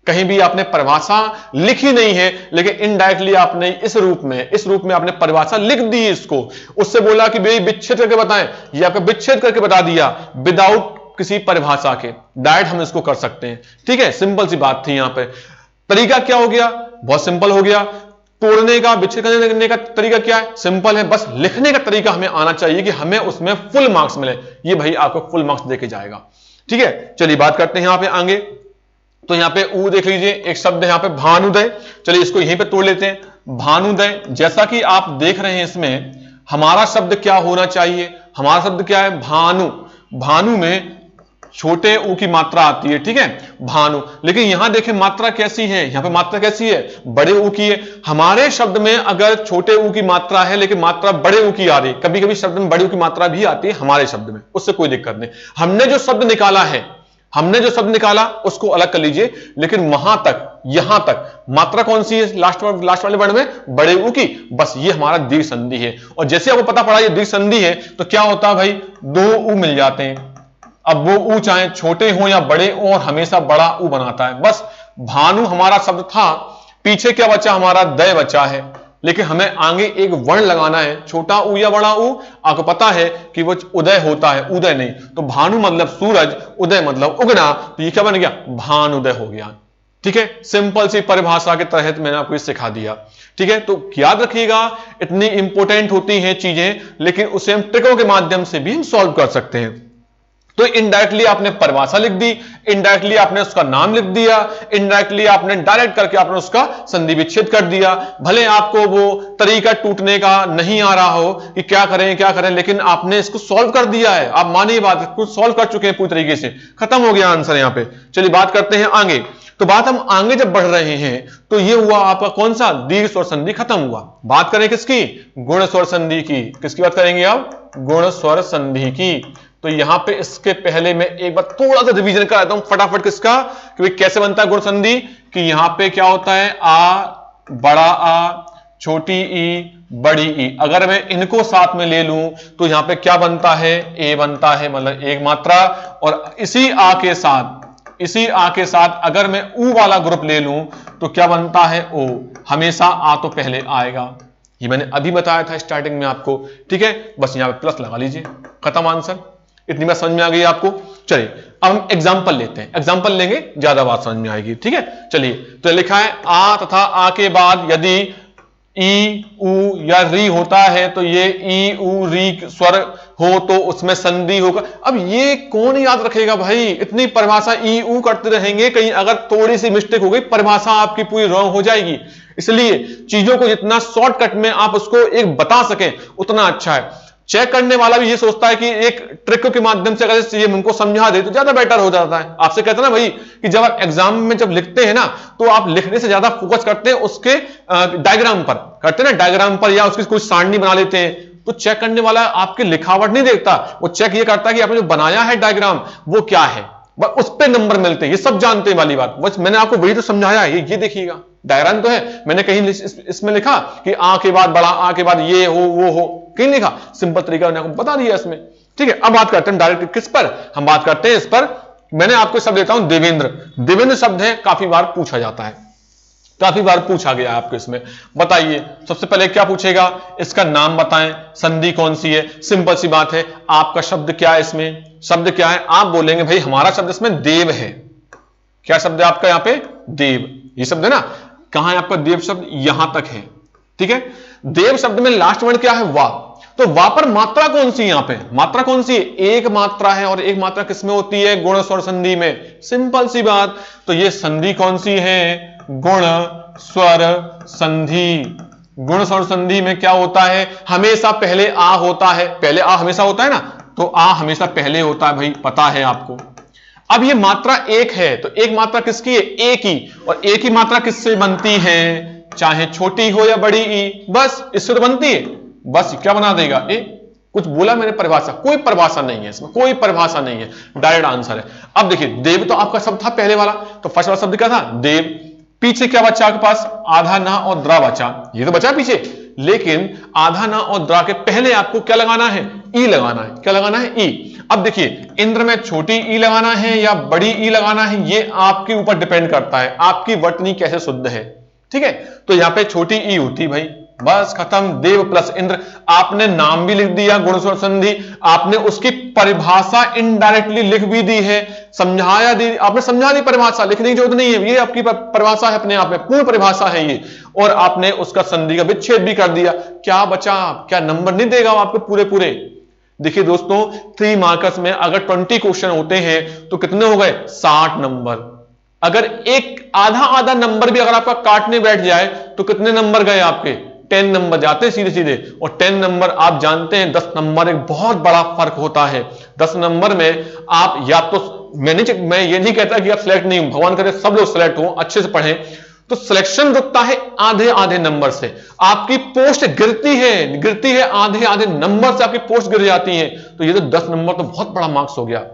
कहीं भी आपने परिभाषा लिखी नहीं है, लेकिन इनडायरेक्टली आपने इस रूप में आपने परिभाषा लिख दी इसको। उससे बोला कि भाई विच्छेद करके बताएं, ये आपका विच्छेद करके बता दिया विदाउट किसी परिभाषा के, डायरेक्ट हम इसको कर सकते हैं। ठीक है, सिंपल सी बात थी। यहां पे तरीका क्या हो गया? बहुत सिंपल हो गया। तोड़ने का, विच्छेद करने का तरीका क्या है? सिंपल है, बस लिखने का तरीका हमें आना चाहिए कि हमें उसमें फुल मार्क्स मिले। ये भाई आपको फुल मार्क्स देके जाएगा। ठीक है, चलिए बात करते हैं यहां पे आगे। तो यहां पे ऊ देख लीजिए, एक शब्द है यहां पे भानुदय। चलिए इसको यहीं पे तोड़ लेते हैं। भानुदय, जैसा कि आप देख रहे हैं इसमें हमारा शब्द क्या होना चाहिए? हमारा शब्द क्या है? भानु। भानु में छोटे ऊ की मात्रा आती है, ठीक है, भानु। लेकिन यहां देखें मात्रा कैसी है? यहां पे मात्रा कैसी है? बड़े ऊ की है। हमारे शब्द में अगर छोटे ऊ की मात्रा है लेकिन मात्रा बड़े ऊ की आ रही है, कभी कभी शब्द में बड़े ऊ की मात्रा भी आती है हमारे शब्द में, उससे कोई दिक्कत नहीं। हमने जो शब्द निकाला उसको अलग कर लीजिए, लेकिन वहां तक, यहां तक मात्रा कौन सी है? लास्ट वाले वर्ड में बड़े ऊ की। बस ये हमारा दीर्घ संधि है। और जैसे आपको पता पड़ा ये दीर्घ संधि है, तो क्या होता है भाई? दो ऊ मिल जाते हैं। अब वो ऊ चाहे छोटे हो या बड़े, और हमेशा बड़ा ऊ बनाता है। बस भानु हमारा शब्द था, पीछे क्या बचा? हमारा दय बचा है। लेकिन हमें आगे एक वर्ण लगाना है, छोटा ऊ या बड़ा ऊ। आपको पता है कि वो उदय होता है, उदय नहीं। तो भानु मतलब सूरज, उदय मतलब उगना, तो ये क्या बन गया, भानुदय हो गया। ठीक है, सिंपल सी परिभाषा के तहत मैंने आपको सिखा दिया। ठीक है, तो याद रखिएगा, इतनी इंपॉर्टेंट होती हैं चीजें, लेकिन उसे हम ट्रिकों के माध्यम से भी हम सॉल्व कर सकते हैं। तो इनडायरेक्टली आपने परिभाषा लिख दी, इनडायरेक्टली आपने उसका नाम लिख दिया, इनडायरेक्टली आपने डायरेक्ट करके आपने उसका संधि विच्छेद कर दिया। भले आपको वो तरीका टूटने का नहीं आ रहा हो कि क्या करें, लेकिन आपने इसको सॉल्व कर दिया है। आप मानिए बात, कुछ सॉल्व कर चुके हैं पूरी तरीके से, खत्म हो गया आंसर यहां पे। चलिए बात करते हैं आगे। तो बात हम आगे जब बढ़ रहे हैं तो ये हुआ आपका कौन सा, दीर्घ स्वर संधि खत्म हुआ। बात करें किसकी, गुण स्वर संधि की। किसकी बात करेंगे आप, गुण स्वर संधि की। तो यहां पे इसके पहले मैं एक बार थोड़ा सा रिवीजन कराता हूं फटाफट किसका, कि भाई कैसे बनता है गुण संधि। कि यहां पे क्या होता है, आ, बड़ा आ, छोटी ई, बड़ी ई। अगर मैं इनको साथ में ले लूं तो यहां पे क्या बनता है, ए बनता है, मतलब एक मात्रा। और इसी आ के साथ अगर मैं ऊ वाला ग्रुप ले लूं तो क्या बनता है, ओ। हमेशा आ तो पहले आएगा, ये मैंने अभी बताया था स्टार्टिंग में आपको। ठीक है, बस यहां पे प्लस लगा लीजिए, खत्म आंसर। इतनी बात समझ में आ गई आपको। चलिए अब हम एग्जांपल लेते हैं, एग्जांपल लेंगे ज्यादा बात समझ में आएगी। ठीक है, चलिए तो लिखा है आ तथा आ के बाद यदि ई, उ या री होता है तो ये ई, उ, री स्वर हो तो उसमें संधि होगा। अब ये कौन याद रखेगा भाई, इतनी परिभाषा ई, उ करते रहेंगे, कहीं अगर थोड़ी सी मिस्टेक हो गई परिभाषा आपकी पूरी रॉन्ग हो जाएगी। इसलिए चीजों को जितना शॉर्टकट में आप उसको एक बता सकें उतना अच्छा है। चेक करने वाला भी ये सोचता है कि एक ट्रिक के माध्यम से अगर चीजें हमको समझा दे तो ज्यादा बेटर हो जाता है। आपसे कहते हैं ना भाई कि जब आप एग्जाम में जब लिखते हैं ना तो आप लिखने से ज्यादा फोकस करते हैं उसके डायग्राम पर, करते हैं ना डायग्राम पर, या उसकी कुछ सारणी बना लेते हैं। तो चेक करने वाला आपकी लिखावट नहीं देखता, वो चेक ये करता है कि आपने जो बनाया है डायग्राम वो क्या है, बस उस पे नंबर मिलते हैं। ये सब जानते हैं वाली बात, बस मैंने आपको वही तो समझाया है। ये देखिएगा डायग्राम तो है, मैंने कहीं इसमें लिखा कि आ के बाद बड़ा आ के बाद ये हो वो हो, कहीं लिखा, सिंपल तरीका मैंने आपको बता दिया इसमें। ठीक है, अब बात करते हैं डायरेक्ट किस पर, हम बात करते हैं इस पर। मैंने आपको शब्द देता हूं देवेंद्र। देवेंद्र शब्द है, काफी बार पूछा जाता है, काफी बार पूछा गया आपको इसमें। बताइए सबसे पहले क्या पूछेगा, इसका नाम बताएं, संधि कौन सी है। सिंपल सी बात है, आपका शब्द क्या है, इसमें शब्द क्या है, आप बोलेंगे भाई हमारा शब्द इसमें देव है। क्या शब्द है आपका यहाँ पे, देव, ये शब्द है ना। कहां है आपका देव शब्द, यहां तक है। ठीक है, देव शब्द में लास्ट वर्ड क्या है, वाह। तो वाह पर मात्रा कौन सी, यहां पे मात्रा कौन सी है, एक मात्रा है। और एक मात्रा किसमें होती है, गुण स्वर संधि में। सिंपल सी बात, तो ये संधि कौन सी है, गुण स्वर संधि। गुण स्वर संधि में क्या होता है, हमेशा पहले आ होता है, पहले आ हमेशा होता है ना, तो आ हमेशा पहले होता है भाई, पता है आपको। अब ये मात्रा एक है, तो एक मात्रा किसकी है, एक ही। और एक ही मात्रा किससे बनती है, चाहे छोटी हो या बड़ी ई, बस इससे तो बनती है। बस क्या बना देगा, ए कुछ बोला मैंने परिभाषा, कोई परिभाषा नहीं है इसमें, कोई परिभाषा नहीं है, डायरेक्ट आंसर है। अब देखिए देव तो आपका शब्द था पहले वाला, तो फर्स्ट वाला शब्द क्या था, देव। पीछे क्या बचा आपके पास, आधा ना और द्रा बचा, ये तो बचा पीछे। लेकिन आधा ना और द्रा के पहले आपको क्या लगाना है, ई लगाना है। क्या लगाना है, ई। अब देखिए इंद्र में छोटी ई लगाना है या बड़ी ई लगाना है, ये आपके ऊपर डिपेंड करता है, आपकी वर्तनी कैसे शुद्ध है। ठीक है, तो यहां पे छोटी ई होती भाई, बस खत्म। देव प्लस इंद्र, आपने नाम भी लिख दिया गुण स्वर संधि, आपने उसकी परिभाषा इनडायरेक्टली लिख भी दी है, समझाया दी, आपने समझा दी परिभाषा, लिखने की जरूरत नहीं है, ये आपकी परिभाषा है, अपने आप में पूर्ण परिभाषा है ये। और आपने उसका संधि का विच्छेद भी कर दिया। क्या बचा, क्या नंबर नहीं देगा आपको पूरे पूरे। देखिए दोस्तों 3 मार्कर्स में अगर 20 क्वेश्चन होते हैं तो कितने हो गए, 60 नंबर। अगर एक आधा आधा नंबर भी अगर आपका काटने बैठ जाए तो कितने नंबर गए आपके, 10 नंबर जाते हैं सीधे सीधे। और 10 नंबर आप जानते हैं 10 नंबर एक बहुत बड़ा फर्क होता है। 10 नंबर में आप या तो मैं ये नहीं कहता कि आप सिलेक्ट नहीं, भगवान करे सब लोग सिलेक्ट हो, अच्छे से पढ़ें, तो सिलेक्शन रुकता है आधे आधे नंबर से। आपकी पोस्ट गिरती है आधे आधे नंबर से आपकी पोस्ट गिर जाती है। तो ये तो 10 नंबर तो बहुत बड़ा मार्क्स हो गया।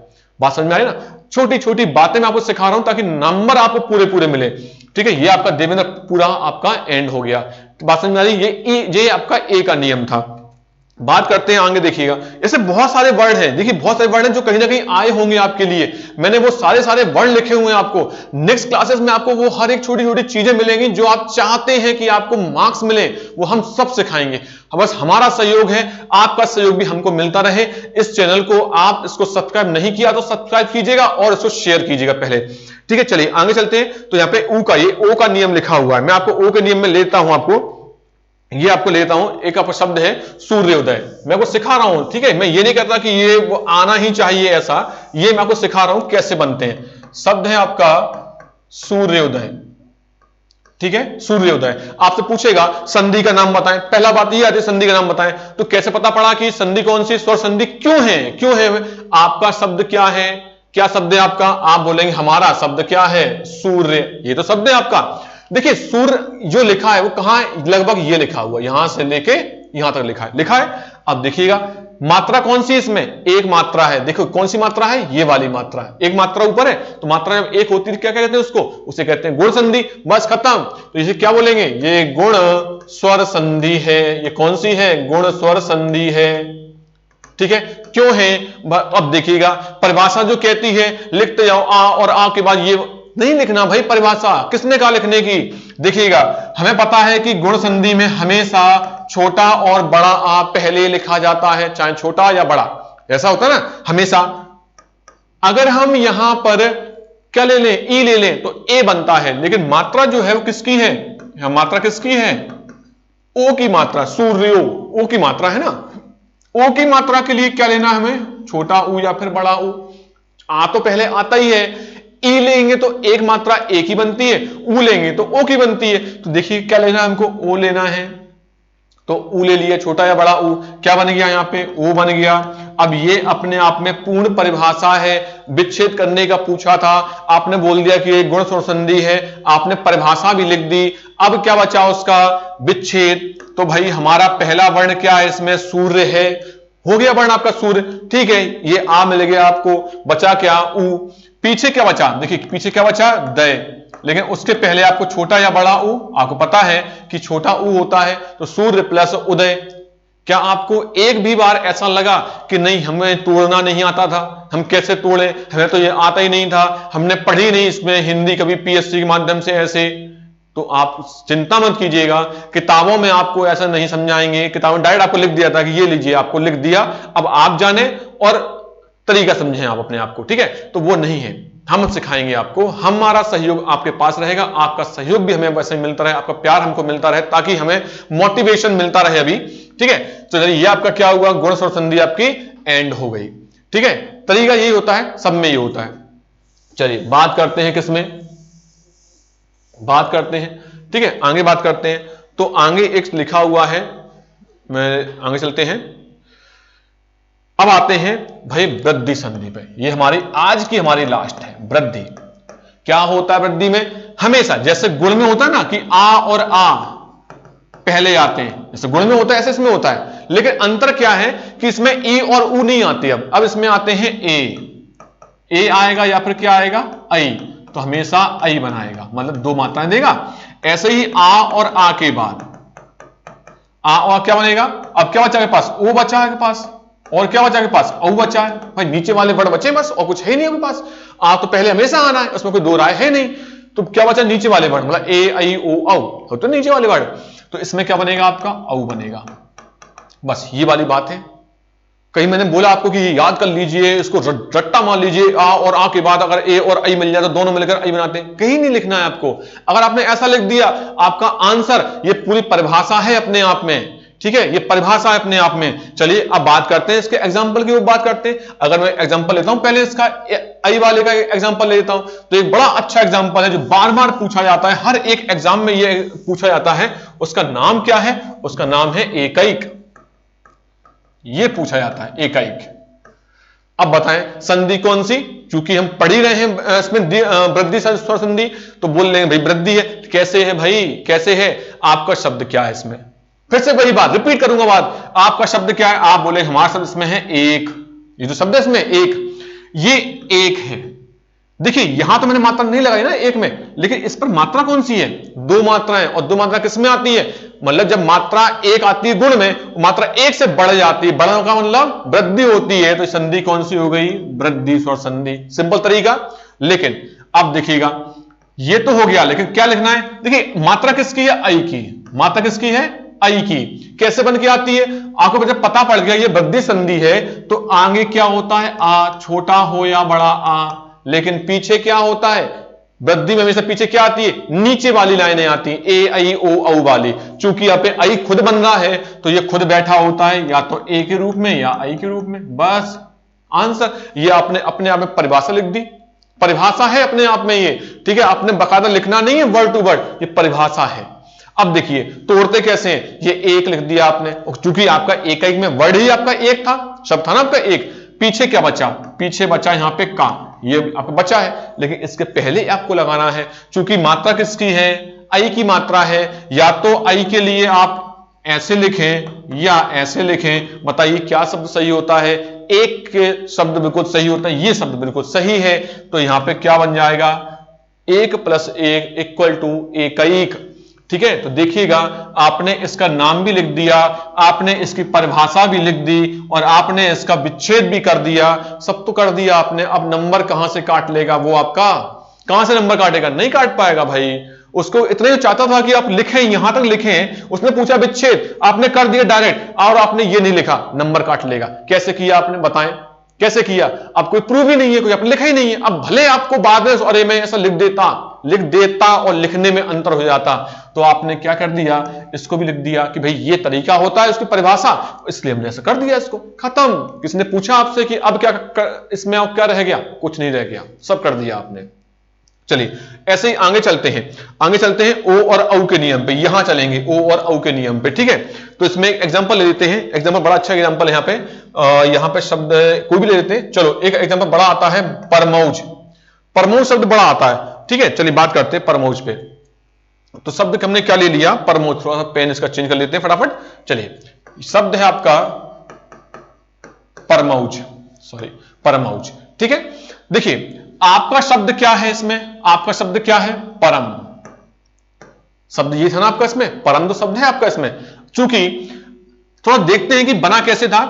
बात समझ में आई ना, छोटी छोटी बातें मैं आपको सिखा रहा हूं ताकि नंबर आपको पूरे पूरे मिले। ठीक है, ये आपका देवेंद्र पूरा आपका एंड हो गया। तो बात समझ में आ रही, ये आपका ए का नियम था। बात करते हैं आगे, देखिएगा ऐसे बहुत सारे वर्ड हैं, देखिए बहुत सारे वर्ड हैं जो कहीं ना कहीं आए होंगे आपके लिए। मैंने वो सारे वर्ड लिखे हुए हैं आपको। नेक्स्ट क्लासेस में आपको वो हर एक छोटी छोटी चीजें मिलेंगी जो आप चाहते हैं कि आपको मार्क्स मिले, वो हम सब सिखाएंगे। बस हमारा सहयोग है, आपका सहयोग भी हमको मिलता रहे। इस चैनल को आप इसको सब्सक्राइब नहीं किया तो सब्सक्राइब कीजिएगा और इसको शेयर कीजिएगा पहले, ठीक है। चलिए आगे चलते हैं। तो यहाँ पे ऊ का, ये ओ का नियम लिखा हुआ है, मैं आपको ओ के नियम में लेता हूं, आपको ये आपको लेता हूं। एक आपका शब्द है सूर्योदय, मैं आपको सिखा रहा हूं, ठीक है। मैं ये नहीं कहता कि ये वो आना ही चाहिए ऐसा, ये मैं आपको सिखा रहा हूं कैसे बनते हैं। शब्द है आपका सूर्योदय, ठीक है, सूर्योदय। आपसे पूछेगा संधि का नाम बताएं, पहला बात ये आती है संधि का नाम बताएं। तो कैसे पता पड़ा कि संधि कौन सी, स्वर संधि क्यों है, क्यों है? आपका शब्द क्या है, क्या शब्द है आपका? आप बोलेंगे हमारा शब्द क्या है, सूर्य, ये तो शब्द है आपका। देखिए सूर्य जो लिखा है वो कहां है, लगभग ये लिखा हुआ, यहां से लेके यहां तक लिखा है। अब देखिएगा मात्रा कौन सी, इसमें एक मात्रा है, देखो कौन सी मात्रा है, ये वाली मात्रा है, एक मात्रा ऊपर है। तो मात्रा जब एक होती है क्या कहते हैं उसको, उसे कहते हैं गुण संधि, बस खत्म। तो इसे क्या बोलेंगे, ये गुण स्वर संधि है। ये कौन सी है, गुण स्वर संधि है, ठीक है। क्यों है, अब देखिएगा परिभाषा जो कहती है लिखते जाओ, आ और आ के बाद ये नहीं लिखना भाई, परिभाषा किसने कहा लिखने की। देखिएगा हमें पता है कि गुण संधि में हमेशा छोटा और बड़ा आ पहले लिखा जाता है, चाहे छोटा या बड़ा, ऐसा होता है ना हमेशा। अगर हम यहां पर क्या ले लें, ई ले लें तो ए बनता है, लेकिन मात्रा जो है वो किसकी है, मात्रा किसकी है, ओ की मात्रा, सूर्यो ओ की मात्रा है ना। ओ की मात्रा के लिए क्या लेना है हमें, छोटा ऊ या फिर बड़ा ऊ। आ तो पहले आता ही है, ई लेंगे तो एक मात्रा ए की बनती है, ऊ लेंगे तो ओ की बनती है। तो देखिए क्या लेना है हमको, ओ लेना है, तो ऊ ले लिया, छोटा या बड़ा ऊ, क्या बन गया यहां पे, ओ बन गया। अब ये अपने आप में पूर्ण परिभाषा है, विच्छेद करने का पूछा था, आपने बोल दिया कि ये गुण स्वर संधि है, आपने परिभाषा भी लिख दी। अब क्या बचा उसका, विच्छेद। तो भाई हमारा पहला वर्ण क्या है इसमें, सूर्य है, हो गया वर्ण आपका सूर्य, ठीक है। ये आ मिल गया आपको, बचा क्या, ऊ। पीछे क्या बचा, देखिए पीछे क्या बचा, दय, लेकिन उसके पहले आपको छोटा या बड़ा ऊ, आपको पता है कि छोटा ऊ होता है, तो सूर्य प्लस उदय। क्या आपको एक भी बार ऐसा लगा कि नहीं हमें तोड़ना नहीं आता था, हम कैसे तोड़े, हमें तो ये आता ही नहीं था, हमने पढ़ी नहीं इसमें हिंदी कभी पीएससी के माध्यम से ऐसे? तो आप चिंता मत कीजिएगा, किताबों में आपको ऐसा नहीं समझाएंगे, किताबों में डायरेक्ट आपको लिख दिया था कि ये लीजिए, आपको लिख दिया, अब आप जाने और तरीका समझें आप अपने आप को, ठीक है। तो वो नहीं है, हम सिखाएंगे आपको, हमारा सहयोग आपके पास रहेगा, आपका सहयोग भी हमें वैसे मिलता रहे, आपका प्यार हमको मिलता रहे, ताकि हमें मोटिवेशन मिलता रहे अभी, ठीक है। तो चलिए ये आपका क्या हुआ, गुण स्वर संधि आपकी एंड हो गई, ठीक है। तरीका यही होता है, सब में ये होता है। चलिए बात करते हैं किसमें, बात करते हैं, ठीक है, आगे बात करते हैं। तो आगे एक लिखा हुआ है, मैं आगे चलते हैं। अब आते हैं भाई वृद्धि संधि पे, ये हमारी आज की हमारी लास्ट है। वृद्धि क्या होता है, वृद्धि में हमेशा जैसे गुण में होता है ना कि आ और आ पहले आते हैं, जैसे गुण में होता है ऐसे इसमें होता है, लेकिन अंतर क्या है कि इसमें ई और ऊ नहीं आते, अब इसमें आते हैं ए आएगा या फिर क्या आएगा, आई, तो हमेशा आई बनाएगा, मतलब दो मात्राएं देगा। ऐसे ही आ और आ के बाद आ और क्या बनेगा, अब क्या बचा के पास, ओ बचा है के पास, और क्या बचा के पास, औ बचा है। भाई नीचे वाले वर्ड बचे बस, और कुछ है नहीं आपके पास। आ तो पहले हमेशा आना है, उसमें कोई दो राय है नहीं। तो क्या बचा, नीचे वाले वर्ड, मतलब ए आई ओ औ, तो नीचे वाले वर्ड, तो इसमें क्या बनेगा आपका, औ बनेगा। बस ये वाली बात है। कहीं मैंने बोला आपको कि याद कर लीजिए, इसको रट्टा मार लीजिए, आ और आ के बाद अगर ए और आई मिल जाए तो दोनों मिलकर आई बनाते हैं, कहीं नहीं लिखना है आपको। अगर आपने ऐसा लिख दिया आपका आंसर, ये पूरी परिभाषा है अपने आप में, ठीक है, ये परिभाषा है अपने आप में। चलिए अब बात करते हैं इसके एग्जांपल की, वो बात करते हैं। अगर मैं एग्जांपल लेता हूं, पहले इसका आई वाले का एग्जांपल ले लेता हूं, तो एक बड़ा अच्छा एग्जांपल है जो बार बार पूछा जाता है, हर एक एग्जाम में ये पूछा जाता है। उसका नाम क्या है, उसका नाम है एकैक, ये पूछा जाता है एकैक। अब बताएं संधि कौन सी, क्योंकि हम पढ़ ही रहे हैं इसमें वृद्धि स्वर संधि, तो बोल लेंगे भाई वृद्धि है, कैसे है भाई, कैसे है, आपका शब्द क्या है इसमें। फिर से वही बात रिपीट करूंगा बात, आपका शब्द क्या है, आप बोले हमारा शब्द इसमें है एक, ये जो शब्द है इसमें एक, ये एक है, देखिए यहां तो मैंने मात्रा नहीं लगाई ना एक में, लेकिन इस पर मात्रा कौन सी है? दो मात्राएं, और दो मात्रा किस में आती है? मतलब जब मात्रा एक आती है गुण में, मात्रा एक से बढ़ जाती है, बढ़ने का मतलब वृद्धि होती है, तो संधि कौन सी हो गई? वृद्धि स्वर संधि। सिंपल तरीका। लेकिन अब देखिएगा, ये तो हो गया, लेकिन क्या लिखना है? देखिए मात्रा किसकी है? आई की। मात्रा किसकी है? आई की। कैसे बन के आती है? आपको जब पता पड़ गया ये वृद्धि संधि है, तो आगे क्या होता है? आ, छोटा हो या बड़ा आ, लेकिन पीछे क्या होता है? वृद्धि में हमेशा पीछे क्या आती है? नीचे वाली लाइनें आती हैं, ए आई ओ औ वाली। चूंकि यहाँ पे आई खुद बन रहा है, तो ये खुद बैठा होता है या तो ए के रूप में या आई के रूप में। बस आंसर। ये आपने अपने आप में परिभाषा लिख दी, परिभाषा है अपने आप में ये, ठीक है। आपने बकायदा लिखना नहीं है वर्ड टू वर्ड, ये परिभाषा है। अब देखिए तोड़ते कैसे हैं? ये एक लिख दिया आपने, चूंकि आपका एक में वर्ड ही आपका एक था, शब्द था ना आपका एक। पीछे क्या बचा? पीछे बचा यहां पे का, ये आपका बचा है, लेकिन इसके पहले आपको लगाना है, चूंकि मात्रा किसकी है? आई की मात्रा है। या तो आई के लिए आप ऐसे लिखें या ऐसे लिखें, बताइए क्या शब्द सही होता है? एक के शब्द बिल्कुल सही होता है, ये शब्द बिल्कुल सही है, तो यहां पे क्या बन जाएगा? एक प्लस एक इक्वल टू एकैक, ठीक है। तो देखिएगा आपने इसका नाम भी लिख दिया, आपने इसकी परिभाषा भी लिख दी, और आपने इसका विच्छेद भी कर दिया, सब तो कर दिया आपने। अब नंबर कहां से काट लेगा वो आपका? कहां से नंबर काटेगा? नहीं काट पाएगा भाई। उसको इतने जो चाहता था कि आप लिखें, यहां तक लिखें, उसने पूछा विच्छेद, आपने कर दिया डायरेक्ट, और आपने ये नहीं लिखा नंबर काट लेगा। कैसे किया आपने? बताएं कैसे किया? अब कोई प्रूफ ही नहीं है, कोई आपने लिखा ही नहीं है। अब भले आपको बाद में अरे मैं ऐसा लिख देता और लिखने में अंतर हो जाता, तो आपने क्या कर दिया? इसको भी लिख दिया कि भाई ये तरीका होता है उसकी परिभाषा, इसलिए हमने ऐसा कर दिया, इसको खत्म। किसने पूछा आपसे कि अब क्या इसमें अब क्या रह गया? कुछ नहीं रह गया, सब कर दिया आपने। चलिए ऐसे ही आगे चलते हैं ओ और औ के नियम पे। यहां चलेंगे ओ और औ के नियम पे, ठीक है। तो इसमें एक एग्जांपल ले लेते हैं। एग्जांपल बड़ा अच्छा एग्जांपल है यहां पे शब्द कोई भी ले लेते हैं। चलो एक एग्जांपल बड़ा आता है, परमौज। परमौज शब्द बड़ा आता है, ठीक है। चलिए बात करते हैं परमौज पे। तो शब्द हमने क्या ले लिया? परमौज। थोड़ा सा पेन इसका चेंज कर लेते हैं फटाफट। चलिए शब्द है आपका परमौज, परमौज, ठीक है। देखिए आपका शब्द क्या है इसमें? आपका शब्द क्या है? परम। शब्द ये था ना आपका इसमें, परम तो शब्द है आपका इसमें। चूंकि थोड़ा देखते हैं कि बना कैसे था।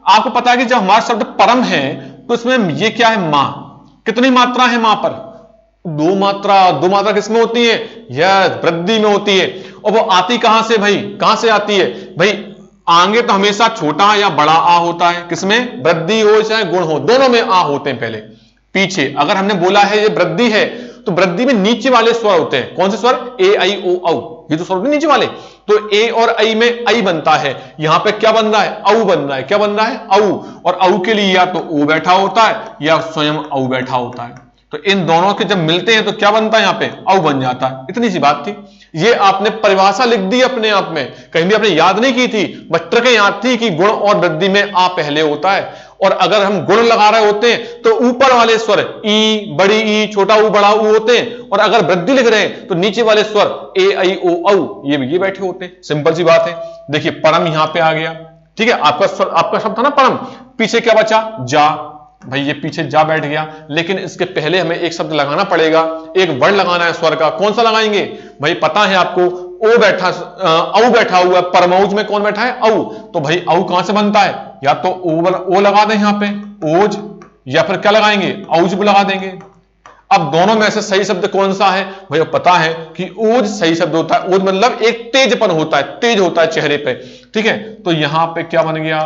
आपको पता है कि जब हमारा शब्द परम है, तो इसमें ये क्या है? मां। कितनी मात्रा है मां पर? दो मात्रा। दो मात्रा किसमें होती है? यह वृद्धि में होती है। और वो आती कहां से भाई? कहां से आती है भाई? आगे तो हमेशा छोटा या बड़ा आ होता है, किसमें? वृद्धि हो चाहे गुण हो, दोनों में आ होते हैं पहले। पीछे अगर हमने बोला है ये वृद्धि है, तो वृद्धि में नीचे वाले स्वर होते हैं। कौन से स्वर? ए आई ओ औ, ये तो स्वर नीचे वाले। तो ए और आई में आई बनता है, यहां पे क्या बन रहा है? औ बन रहा है। क्या बन रहा है? औ। और औ के लिए या तो ओ बैठा होता है या स्वयं औ बैठा होता है। तो इन दोनों के जब मिलते हैं तो क्या बनता है? यहां पे औ बन जाता है। इतनी सी बात थी। ये आपने परिभाषा लिख दी अपने आप में, कहीं भी आपने याद नहीं की थी, बस ट्रिक याद थी कि गुण और वृद्धि में आ पहले होता है। और अगर हम गुण लगा रहे होते हैं तो ऊपर वाले स्वर ई, बड़ी ई, छोटा ऊ, बड़ा ऊ होते हैं, और अगर वृद्धि लिख रहे हैं तो नीचे वाले स्वर ए आई ओ औ ये बैठे होते हैं। सिंपल सी बात है। देखिए परम यहां पे आ गया, ठीक है। आपका शब्द था ना परम, पीछे क्या बचा? जा। भाई ये पीछे जा बैठ गया, लेकिन इसके पहले हमें एक शब्द लगाना पड़ेगा, एक वर्ण लगाना है स्वर का। कौन सा लगाएंगे भाई? पता है आपको, ओ बैठा, औ बैठा हुआ। परमौज में कौन बैठा है? औ। तो भाई औ कहां से बनता है? या तो ओ लगा दें यहां पे, ओज, या फिर क्या लगाएंगे? औज भी लगा देंगे। अब दोनों में से सही शब्द कौन सा है भाई? पता है कि ओज सही शब्द होता है। ओज मतलब एक तेजपन होता है, तेज होता है चेहरे पे, ठीक है। तो यहां पे क्या बन गया?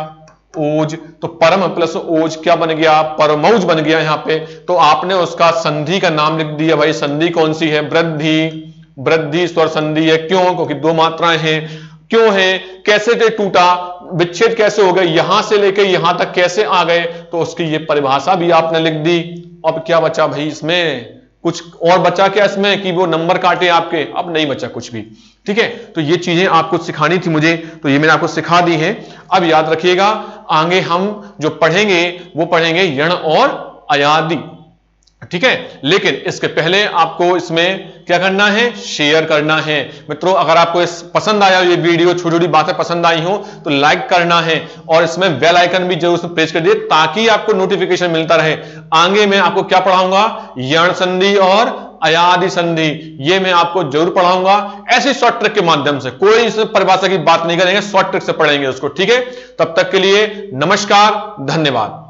ओज। तो परम प्लस ओज क्या बन गया? परमौज बन गया यहां पे। तो आपने उसका संधि का नाम लिख दिया। भाई संधि कौन सी है? वृद्धि। वृद्धि स्वर संधि है। क्यों? क्योंकि दो मात्राएं हैं। क्यों है? कैसे थे टूटा? विच्छेद कैसे हो गए? यहां से लेकर यहां तक कैसे आ गए? तो उसकी ये परिभाषा भी आपने लिख दी। अब क्या बचा भाई इसमें? कुछ और बचा क्या इसमें कि वो नंबर काटे आपके? अब नहीं बचा कुछ भी, ठीक है। तो ये चीजें आपको सिखानी थी मुझे, तो ये मैंने आपको सिखा दी है। अब याद रखिएगा आगे हम जो पढ़ेंगे वो पढ़ेंगे यण और अयादि। ठीक है। लेकिन इसके पहले आपको इसमें क्या करना है, शेयर करना है। मित्रों अगर आपको इस पसंद आया ये वीडियो, छोटी छोटी बातें पसंद आई हो तो लाइक करना है और इसमें बेल आइकन भी जरूर प्रेस कर दिए ताकि आपको नोटिफिकेशन मिलता रहे। आगे मैं आपको क्या पढ़ाऊंगा, यण संधि और अयादि संधि, ये मैं आपको जरूर पढ़ाऊंगा ऐसे शॉर्ट ट्रिक के माध्यम से। कोई इस परिभाषा की बात नहीं करेंगे, शॉर्ट ट्रिक से पढ़ेंगे उसको, ठीक है। तब तक के लिए नमस्कार, धन्यवाद।